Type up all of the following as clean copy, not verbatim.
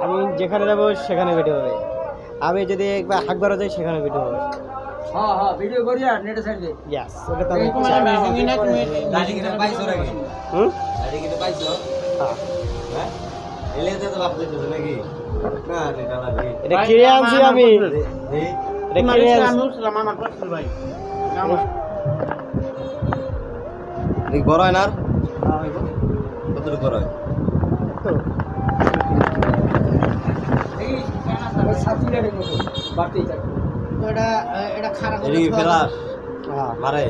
আমি যেখানে যাবো সেখানে ভিডিও হবে। আমি যদি একবার হাকবারও যাই সেখানে ভিডিও হবে। হ্যাঁ হ্যাঁ ভিডিও করি আর নেটে ছাড়ি দে। ইয়েস, ওটা তো আমি এই চাই। গাড়ি কিনে পাইছো নাকি? হুম? গাড়ি কিনে পাইছো? হ্যাঁ। হ্যাঁ? এলিয়াতে তো বাপ দিতে নাকি? না, এটা লাগে। এটা কিনে আনছি আমি। এই এটা কিনে আনছি। এই বড় হয় না আর? হ্যাঁ, হইবো। কতটুকু বড় হয়? তো এই ওই সাতুলের মতো বাড়তেই থাকে। এটা খারাপ এদিকে কি ফেলাস? হ্যাঁ, মারে?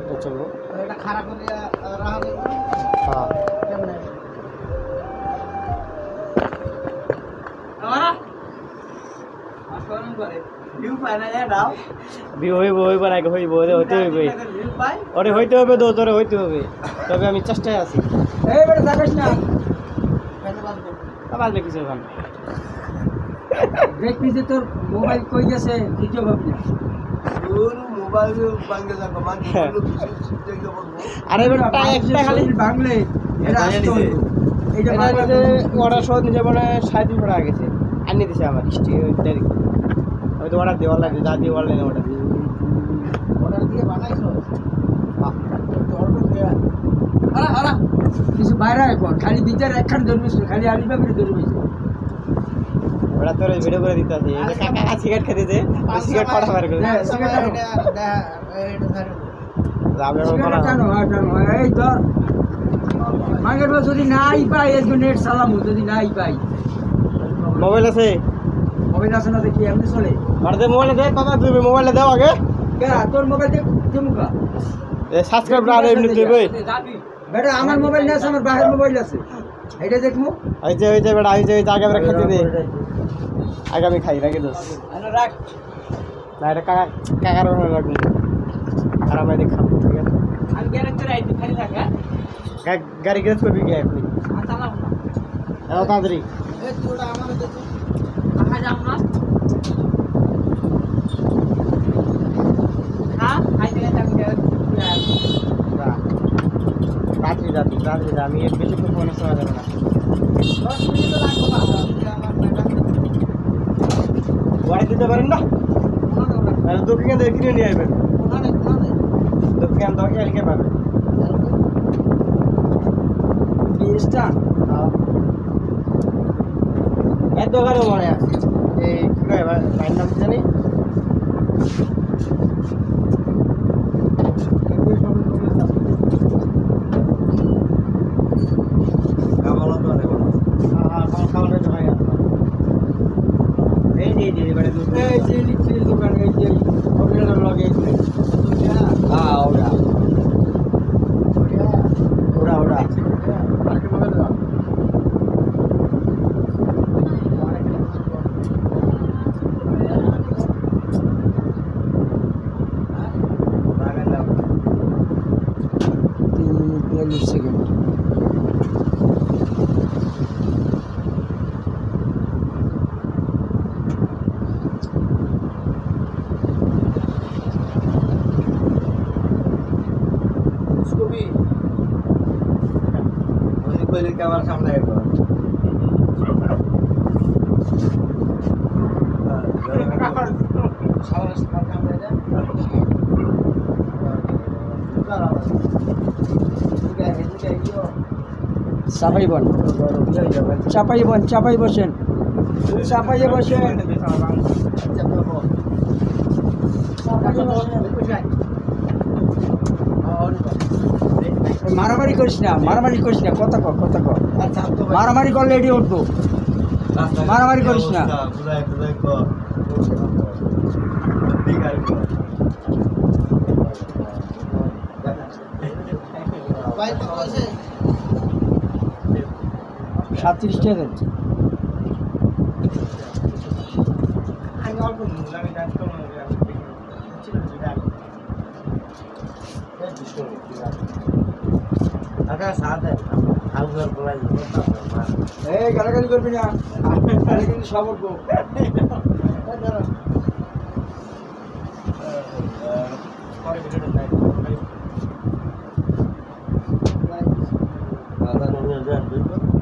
তো চলবো। এটা খারাপ করে রাখা যাবে হ্যাঁ। কেমনে আমারা আসরণ করে ভিউ পায় না যা দাও হইবো না হইবো, হইতে হইবে। ভিউ পায় ওরে হইতে হবে, তোরে হইতে হবে। তবে আমি চেষ্টায় আছি। এই বেটা যাবেস না কেন বাঁধবো আবার কিছু এখন দেখবি যে তোর মোবাইল কই গেছে ভিডিও ভাবি মোবাইল ভাঙে যাবে মানে হ্যাঁ। আরে এবার একটা খালি বাংলে এটা বানিয়ে আসতে নিছে। হইবো। এইটা এটা বাংলা নিজে অর্ডার সহ নিজে মানে 37 টাকা গেছে। আনিয়ে দিছে আমার তারিখ। আমি তো অর্ডার দিয়ে অনলাইনে যা দিয়ে অনলাইনে অর্ডার দিই। অর্ডার দিয়ে বানাইছো হ্যাঁ। অর্ডার দিয়ে হারা হারা কিছু বাইরে কর খালি বিচার একখান জন্মিস খালি আলিবাগের জন্মিস ওরা তোর ভিডিও করে দিতে আছে। এটা কাকা সিগারেট খেতে দে, সিগারেট কটা বার করে দে। আমি সিগারেট টানো হয় টানো হয় এই ধর মাগের বছর যদি নাই পাই একটু নেট চালামু যদি নাই পাই মোবাইল আছে? মোবাইল আছে না দেখি এমনি চলে বাড়িতে মোবাইল দে, বাবা তুমি মোবাইলে দাও আগে। কে তোর মোবাইল দেবুকা সাবস্ক্রাইব আর এমনি দিবে। বেটা আমার মোবাইল নেই আমার বাহির মোবাইল আছে এটা দেখমু হইছে বেটা, হইছে আগে আমরা খেতে দে। আগে আমি খাই রাখি দোস। রাখ না এটা কাকার ওখানে রাখুন। আর আমি দেখাম, ঠিক আছে? আমি গ্যারেজ করে আইতে খালি থাক হ্যাঁ গাড়ি গ্যারেজ করবি কি আপনি? চালাম না এত তাড়াতাড়ি এই তুইটা আমার দেখো দেখা যাও না হ্যাঁ আইতে গেছে আমি রাত্রি যা। আমি এর বেশি খুব মনে শোনা যাবে না। 10 মিনিট লাগবে না আমার ম্যাডাম গাড়ি দিতে পারেন না? দক্ষিণ থেকে কিনে নিয়ে আসবেন। দক্ষিণ দরকার লিখে পাবেন। বিশটা এত দোকানে মনে আছে। এই কি কয় ভাইয়ের নাম কি জানি? খাবার দোকানে এই যে এবারে এই যে ইলেকট্রিক দোকান এই যে হোটেলের লগে হ্যাঁ ওরা সেকেন্ড ক্যামেরার সামনে একবার চাপাই বসেন চাপাইয়ে বসেন মারামারি করিস না কথা কর মারামারি করলে এটি উঠবো মারামারি করিস না বাইক কত আছে 37 টাকা আমি অল্প আমি জানতো না আচ্ছা সাথে হালকার বলাই এই গালাগালি করবি না তাহলে কিন্তু সব উঠবো পরে ভিডিওটা দেন